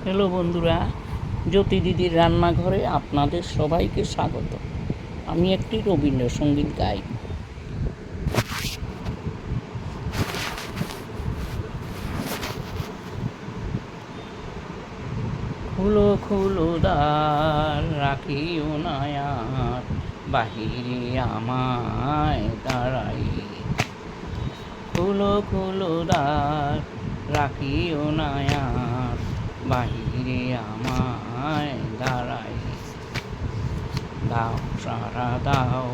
Hello বন্ধুরা, জ্যোতি দিদির রান্নাঘরে আপনাদের সবাইকে স্বাগত। আমি একটি রবীন্দ্রসঙ্গীত গাই। খুলো খুলো দ্বার, রাখিও না আর বাহিরে আমায় দাঁড়াই। খুলো খুলো দ্বার, রাখিও না আর বাহিরে আমায় দাঁড়াই। দাও সারা দাও,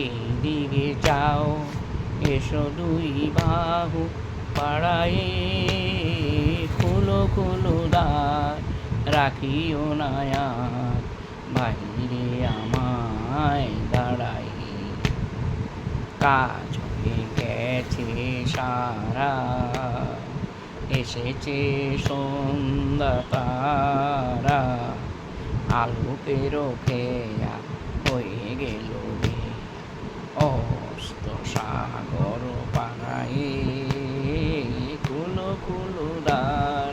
এই দিকে যাও, এসো দুই বাহু পাড়ায়। খুলো খুলো দ্বার, রাখিও না আর বাহিরে আমায় দাঁড়াই। কাজ হয়ে গেছে সারা, এসেছে সন্ধ্যা তারা, আলো পেরো খেয়া হয়ে গেল রে অস্ত সাগর পাড়ায়। কুলো কুলো দ্বার,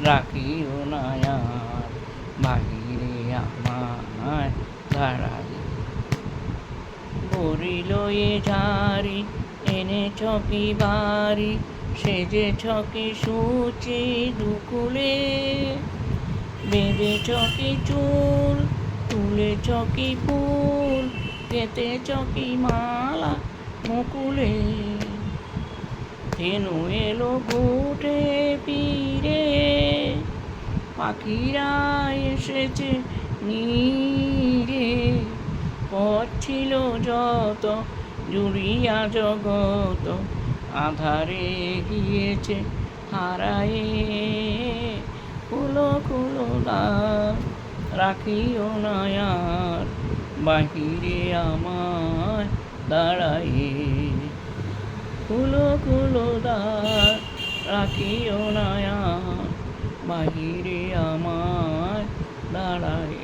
রাখিও না আর বাহিরে আমায় দাঁড়াই। বড়ি লয়ে ঝাড়ি এনেছ কি বাড়ি, সেজেছ কি সূচি দুকুলে, বেঁধেছ কি চুল, তুলেছ কি ফুল, কেটেছ কি মালা মুকুলে। ধেনু এলো ঘুটে পিরে, পাখিরা এসেছে নীরে, পথ ছিল যত জুড়িয়া জগত, আধারে গিয়েছে হারায়ে। খুলো খুলো দ্বার, রাখিও না আর বাহিরে আমায় দাঁড়াই। খুলো খুলো দ্বার, রাখিও না আর বাহিরে আমায় দাঁড়াই।